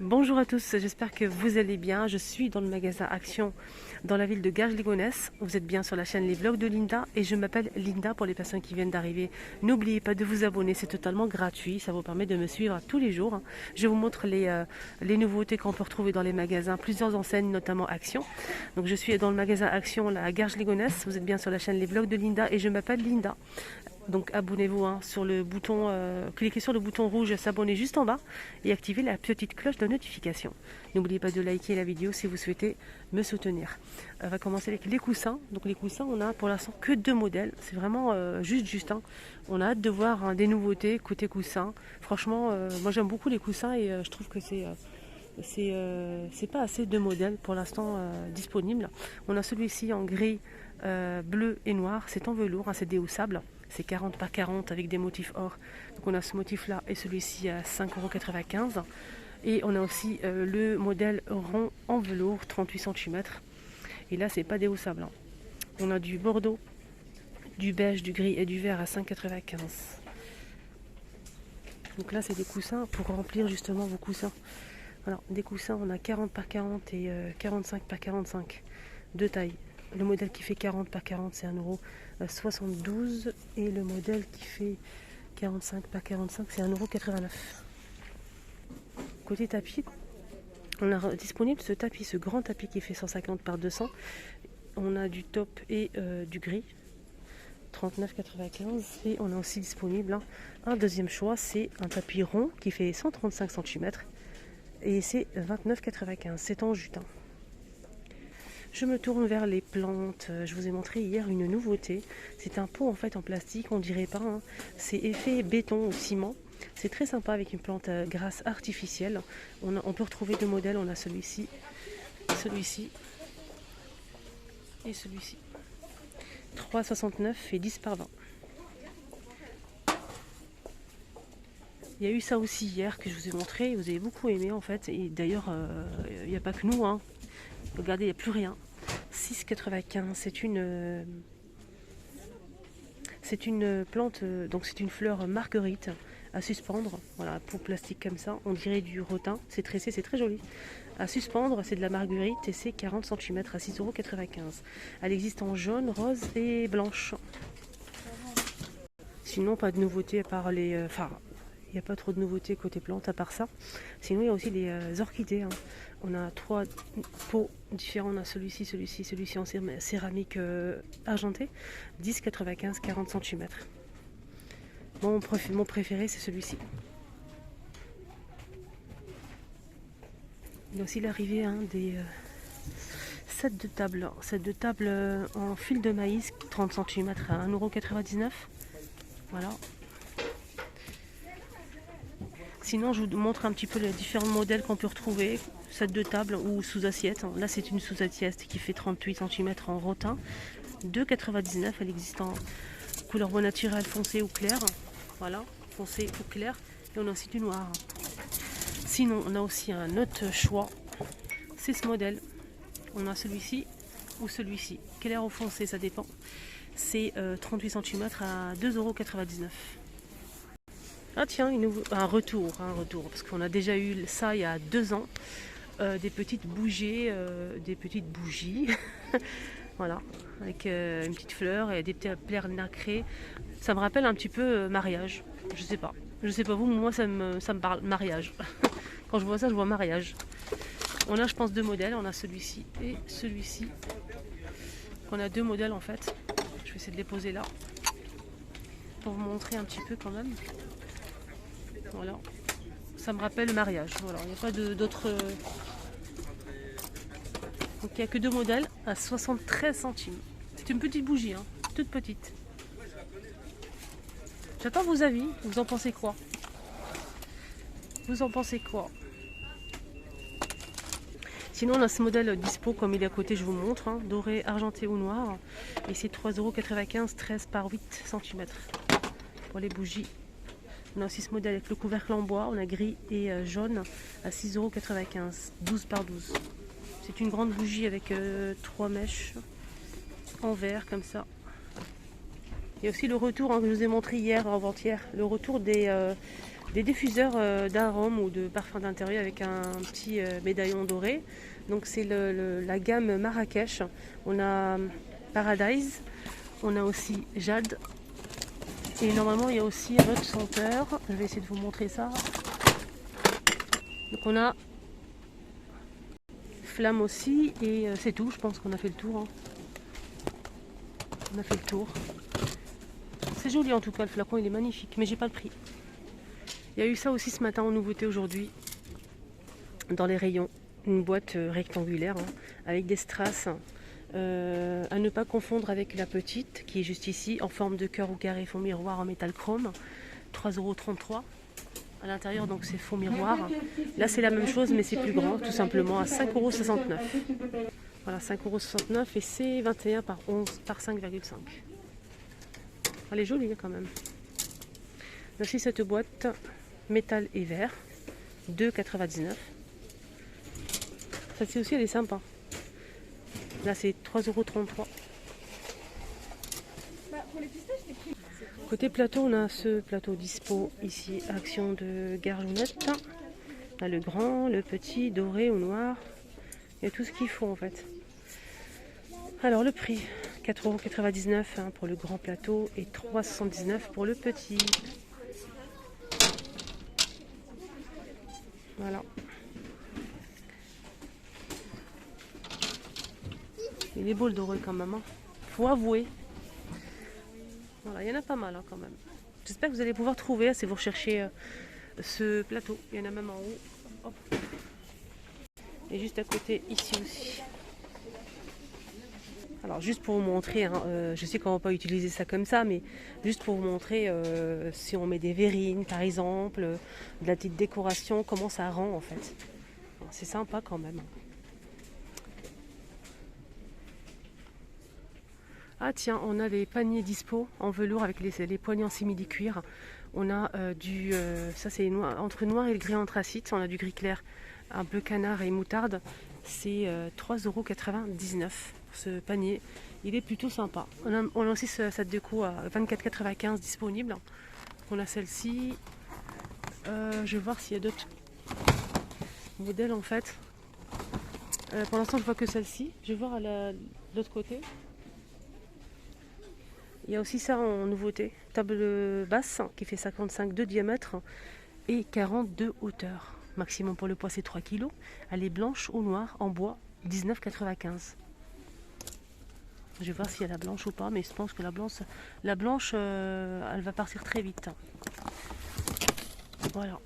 Bonjour à tous, j'espère que vous allez bien. Je suis dans le magasin Action dans la ville de Garges-les-Gonesse. Vous êtes bien sur la chaîne Les Vlogs de Linda et je m'appelle Linda pour les personnes qui viennent d'arriver. N'oubliez pas de vous abonner, c'est totalement gratuit. Ça vous permet de me suivre tous les jours. Je vous montre les nouveautés qu'on peut retrouver dans les magasins, plusieurs enseignes, notamment Action. Donc je suis dans le magasin Action là, à Garges-les-Gonesse. Vous êtes bien sur la chaîne Les Vlogs de Linda et je m'appelle Linda. Donc abonnez-vous sur le bouton, cliquez sur le bouton rouge s'abonner juste en bas et activez la petite cloche de notification. N'oubliez pas de liker la vidéo si vous souhaitez me soutenir. On va commencer avec les coussins. Donc les coussins, on a pour l'instant que 2 modèles. C'est vraiment juste. On a hâte de voir des nouveautés côté coussins. Franchement, moi j'aime beaucoup les coussins et je trouve que c'est pas assez de modèles pour l'instant disponibles. On a celui-ci en gris, bleu et noir. C'est en velours, c'est déhaussable. C'est 40 par 40 avec des motifs or. Donc on a ce motif là et celui-ci à 5,95 €. Et on a aussi le modèle rond en velours 38 cm. Et là c'est pas déhaussable. On a du bordeaux, du beige, du gris et du vert à 5,95 €. Donc là c'est des coussins pour remplir justement vos coussins. Alors des coussins on a 40 par 40 et 45 par 45 de taille. Le modèle qui fait 40 par 40 c'est 1,72 € et le modèle qui fait 45 par 45 c'est 1,89 €. Côté tapis, on a disponible ce tapis, ce grand tapis qui fait 150 par 200. On a du taupe et du gris, 39,95 €. Et on a aussi disponible un deuxième choix, c'est un tapis rond qui fait 135 cm et c'est 29,95 €. C'est en jute. Je me tourne vers les plantes. Je vous ai montré hier une nouveauté. C'est un pot en fait en plastique, on dirait pas. C'est effet béton ou ciment. C'est très sympa avec une plante grasse artificielle. On peut retrouver 2 modèles. On a celui-ci et celui-ci. 3,69 € et 10 par 20. Il y a eu ça aussi hier que je vous ai montré. Vous avez beaucoup aimé en fait. Et d'ailleurs, il n'y a pas que nous. Regardez, il n'y a plus rien. 6,95 €. C'est une plante, donc c'est une fleur marguerite à suspendre. Voilà, pour plastique comme ça. On dirait du rotin. C'est tressé, c'est très joli. À suspendre, c'est de la marguerite et c'est 40 cm à 6,95 €. Elle existe en jaune, rose et blanche. Sinon, pas de nouveauté à part les. Il n'y a pas trop de nouveautés côté plantes à part ça. Sinon, il y a aussi les orchidées. On a 3 pots différents. On a celui-ci en céramique argentée. 10,95 €, 40 cm. Mon préféré, c'est celui-ci. Il y a aussi l'arrivée des sets de table. Set de table en fil de maïs, 30 cm à 1,99 €. Voilà. Sinon, je vous montre un petit peu les différents modèles qu'on peut retrouver. Set de table ou sous-assiette. Là, c'est une sous-assiette qui fait 38 cm en rotin. 2,99 €. Elle existe en couleur bois naturel foncé ou clair. Voilà, foncé ou clair. Et on a aussi du noir. Sinon, on a aussi un autre choix. C'est ce modèle. On a celui-ci ou celui-ci. Clair ou foncé, ça dépend. C'est 38 cm à 2,99 €. Ah tiens, un retour, parce qu'on a déjà eu ça il y a 2 ans, des petites bougies, voilà, avec une petite fleur et des petites fleurs nacrées. Ça me rappelle un petit peu mariage, je sais pas vous, mais moi ça me parle mariage. Quand je vois ça, je vois mariage. On a, je pense, 2 modèles, on a celui-ci et celui-ci. On a 2 modèles en fait. Je vais essayer de les poser là pour vous montrer un petit peu quand même. Voilà, ça me rappelle le mariage. Voilà, il n'y a pas d'autres. Donc il n'y a que 2 modèles à 73 centimes. C'est une petite bougie, toute petite. J'attends vos avis. Vous en pensez quoi? Sinon, on a ce modèle dispo comme il est à côté, je vous montre. Doré, argenté ou noir. Et c'est 3,95 €, 13 par 8 cm pour les bougies. On a aussi ce modèle avec le couvercle en bois, on a gris et jaune à 6,95 €, 12 par 12. C'est une grande bougie avec 3 mèches en verre comme ça. Il y a aussi le retour que je vous ai montré hier, avant-hier, le retour des des diffuseurs d'arômes ou de parfums d'intérieur avec un petit médaillon doré. Donc c'est la gamme Marrakech. On a Paradise, on a aussi Jade. Et normalement il y a aussi un autre senteur. Je vais essayer de vous montrer ça. Donc on a Flamme aussi et c'est tout. Je pense qu'on a fait le tour. Hein. On a fait le tour. C'est joli en tout cas, le flacon il est magnifique, mais j'ai pas le prix. Il y a eu ça aussi ce matin en nouveauté aujourd'hui dans les rayons. Une boîte rectangulaire hein, avec des strass à ne pas confondre avec la petite qui est juste ici en forme de cœur ou carré fond miroir en métal chrome. 3,33 € à l'intérieur, donc c'est fond miroir. Là c'est la même chose mais c'est plus grand, tout simplement à 5,69 €. Voilà, 5,69 € et c'est 21 par 11 par 5,5. Elle est jolie quand même. Voici cette boîte métal et verre, 2,99 €. Celle-ci aussi elle est sympa. Là c'est 3,33 €. Côté plateau, on a ce plateau dispo ici, action de Garjounette. On a le grand, le petit, doré ou noir. Il y a tout ce qu'il faut en fait. Alors le prix, 4,99 € hein, pour le grand plateau et 3,79 € pour le petit. Voilà. Il est beau le doré quand même. Hein. Faut avouer. Voilà, il y en a pas mal hein, quand même. J'espère que vous allez pouvoir trouver si vous recherchez ce plateau. Il y en a même en haut. Hop. Et juste à côté, ici aussi. Alors juste pour vous montrer, hein, je sais qu'on ne va pas utiliser ça comme ça, mais juste pour vous montrer si on met des verrines par exemple, de la petite décoration, comment ça rend en fait. C'est sympa quand même. Ah tiens, on a des paniers dispo en velours avec les poignées en simili-cuir. On a ça c'est entre noir et le gris anthracite. On a du gris clair, un bleu canard et moutarde. C'est 3,99 € ce panier. Il est plutôt sympa. On a aussi cette déco à 24,95 € disponible. On a celle-ci. Je vais voir s'il y a d'autres modèles en fait. Pour l'instant je vois que celle-ci. Je vais voir à l'autre côté. Il y a aussi ça en nouveauté, table basse qui fait 55 de diamètre et 40 de hauteur. Maximum pour le poids c'est 3 kg. Elle est blanche ou noire en bois, 19,95 €. Je vais voir s'il y a la blanche ou pas, mais je pense que la blanche elle va partir très vite. Voilà.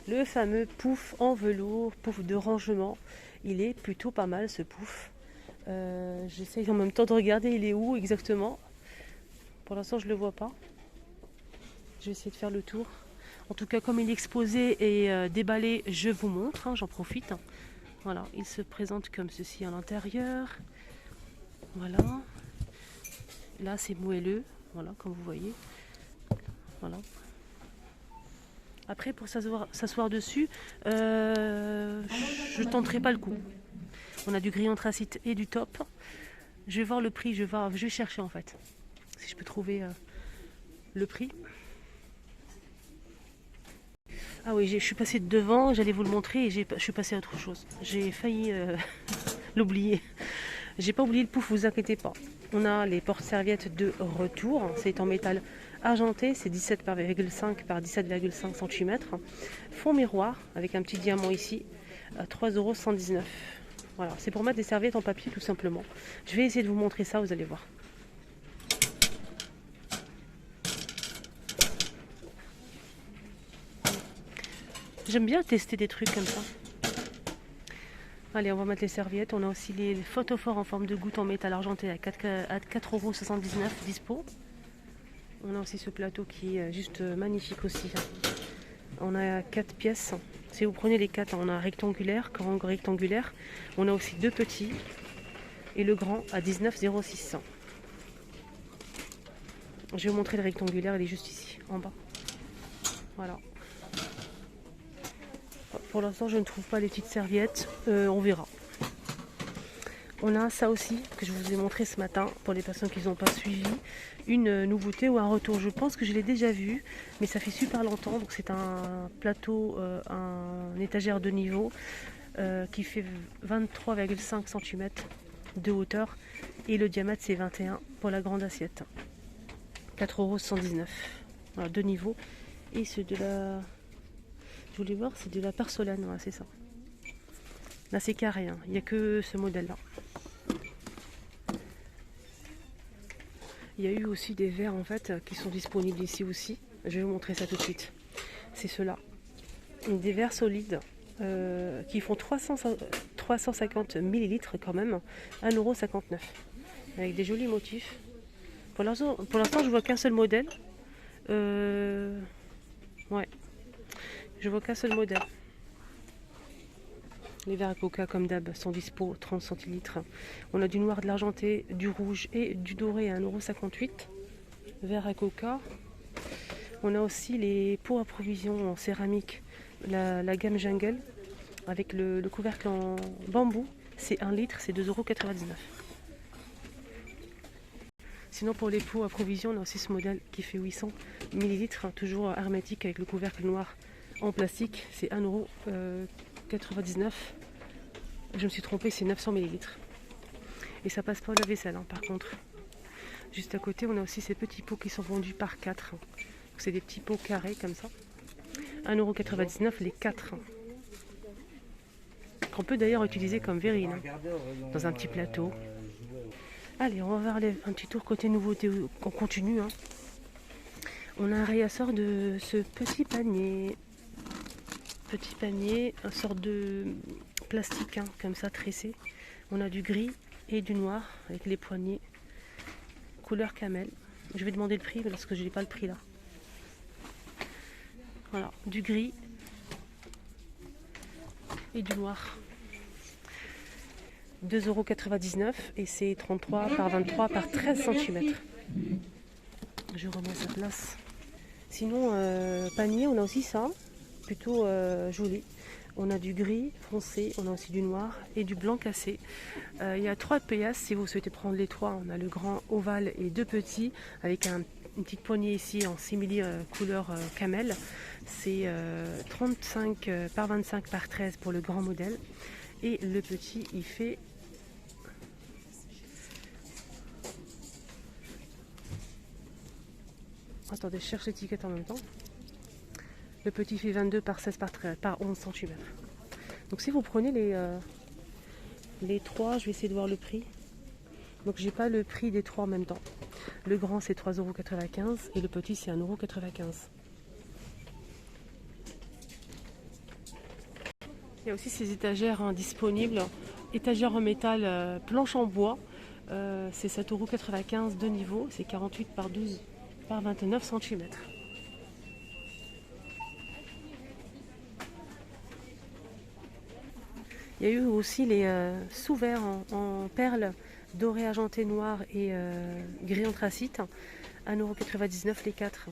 Le fameux pouf en velours, pouf de rangement. Il est plutôt pas mal ce pouf. J'essaye en même temps de regarder il est où exactement. Pour l'instant, je ne le vois pas. Je vais essayer de faire le tour. En tout cas, comme il est exposé et déballé, je vous montre. Hein, j'en profite. Voilà, il se présente comme ceci à l'intérieur. Voilà. Là, c'est moelleux. Voilà, comme vous voyez. Voilà. Après, pour s'asseoir dessus, je ne tenterai pas le coup. On a du gris anthracite et du top. Je vais voir le prix. Je vais chercher en fait. Si je peux trouver le prix. Ah oui, je suis passée devant, j'allais vous le montrer et je suis passée à autre chose. J'ai failli l'oublier. J'ai pas oublié le pouf, vous inquiétez pas. On a les porte-serviettes de retour, c'est en métal argenté, c'est 17,5 par 17,5 cm. Fond miroir avec un petit diamant ici à 3,119 €. Voilà, c'est pour mettre des serviettes en papier tout simplement. Je vais essayer de vous montrer ça, vous allez voir. J'aime bien tester des trucs comme ça. Allez, on va mettre les serviettes. On a aussi les photophores en forme de goutte en métal argenté à 4,79 € dispo. On a aussi ce plateau qui est juste magnifique aussi. On a 4 pièces. Si vous prenez les 4, on a un rectangulaire, grand rectangulaire. On a aussi 2 petits et le grand à 19,06 €. Je vais vous montrer le rectangulaire, il est juste ici, en bas. Voilà. Pour l'instant, je ne trouve pas les petites serviettes. On verra. On a ça aussi que je vous ai montré ce matin pour les personnes qui n'ont pas suivi. Une nouveauté ou un retour. Je pense que je l'ai déjà vu, mais ça fait super longtemps. Donc c'est un plateau, un étagère de niveau qui fait 23,5 cm de hauteur et le diamètre c'est 21 pour la grande assiette. 4,119 €. Voilà, deux niveaux. Et c'est de la... Je voulais voir, c'est de la porcelaine, voilà, c'est ça. Là c'est carré, hein. Il n'y a que ce modèle là. Il y a eu aussi des verres en fait qui sont disponibles ici aussi. Je vais vous montrer ça tout de suite. C'est ceux-là. Des verres solides qui font 350 ml quand même. 1,59 €. Avec des jolis motifs. Pour l'instant je vois qu'un seul modèle. Ouais. Je vois qu'un seul modèle. Les verres à coca comme d'hab sont dispo 30 centilitres. On a du noir, de l'argenté, du rouge et du doré à 1,58 €. Verre à coca. On a aussi les pots à provision en céramique, la gamme Jungle avec le couvercle en bambou. C'est 1 litre, c'est 2,99 €. Sinon pour les pots à provision, on a aussi ce modèle qui fait 800 ml, toujours hermétique avec le couvercle noir en plastique. C'est 1,99 €. Je me suis trompée, c'est 900 ml. Et ça passe pas au lave-vaisselle par contre. Juste à côté, on a aussi ces petits pots qui sont vendus par 4. C'est des petits pots carrés comme ça. 1,99 € les 4. Qu'on peut d'ailleurs utiliser comme verrine dans un petit plateau. Allez, on va faire un petit tour côté nouveauté. On continue. Hein. On a un réassort de ce petit panier. Petit panier, une sorte de plastique comme ça tressé. On a du gris et du noir avec les poignées. Couleur camel. Je vais demander le prix parce que je n'ai pas le prix là. Voilà, du gris et du noir. 2,99 € et c'est 33 par 23 par 13 cm. Je remets sa place. Sinon, panier, on a aussi ça, plutôt joli. On a du gris foncé, on a aussi du noir et du blanc cassé. Il y a 3 PS si vous souhaitez prendre les 3. On a le grand ovale et 2 petits avec une petite poignée ici en simili couleur camel. C'est 35 par 25 par 13 pour le grand modèle. Et le petit, il fait... Attendez, je cherche l'étiquette en même temps. Le petit fait 22 par 16 par 13, par 11 cm. Donc si vous prenez les 3, je vais essayer de voir le prix. Donc j'ai pas le prix des 3 en même temps. Le grand c'est 3,95 € et le petit c'est 1,95 €. Il y a aussi ces étagères disponibles. Étagères en métal, planche en bois. C'est 7,95 € de niveau. C'est 48 par 12 par 29 cm. Il y a eu aussi les sous-verres en perles dorées, argentées, noires et gris anthracite. 1,99 € les 4.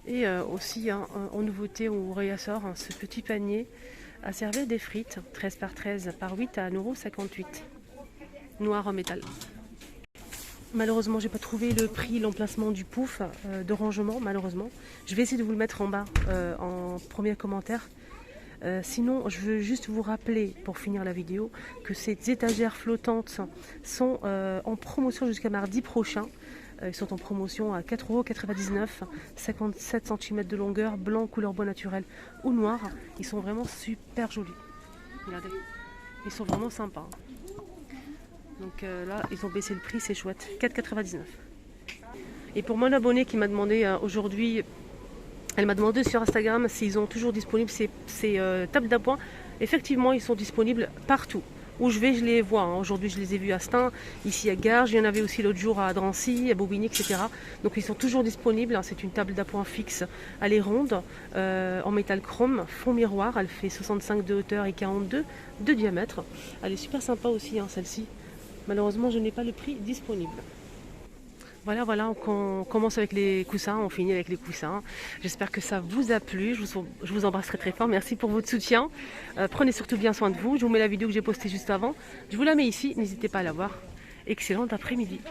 Et aussi en nouveauté au réassort, ce petit panier à servir des frites, 13 par 13 par 8 à 1,58 €. Noir en métal. Malheureusement, j'ai pas trouvé le prix, l'emplacement du pouf de rangement, malheureusement. Je vais essayer de vous le mettre en bas en premier commentaire. Sinon, je veux juste vous rappeler, pour finir la vidéo, que ces étagères flottantes sont en promotion jusqu'à mardi prochain. Ils sont en promotion à 4,99 €, 57 cm de longueur, blanc, couleur bois naturel ou noir. Ils sont vraiment super jolis. Regardez, ils sont vraiment sympas. Donc là, ils ont baissé le prix, c'est chouette. 4,99 €. Et pour mon abonnée qui m'a demandé aujourd'hui, elle m'a demandé sur Instagram s'ils ont toujours disponibles ces tables d'appoint. Effectivement, ils sont disponibles partout. Où je vais, je les vois. Aujourd'hui, je les ai vus à Stein, ici à Garges. Il y en avait aussi l'autre jour à Drancy, à Bobigny, etc. Donc, ils sont toujours disponibles. C'est une table d'appoint fixe. Elle est ronde, en métal chrome, fond miroir. Elle fait 65 de hauteur et 42 de diamètre. Elle est super sympa aussi, celle-ci. Malheureusement, je n'ai pas le prix disponible. Voilà, voilà, on commence avec les coussins, on finit avec les coussins. J'espère que ça vous a plu. Je vous embrasse très très fort. Merci pour votre soutien. Prenez surtout bien soin de vous. Je vous mets la vidéo que j'ai postée juste avant. Je vous la mets ici. N'hésitez pas à la voir. Excellent après-midi.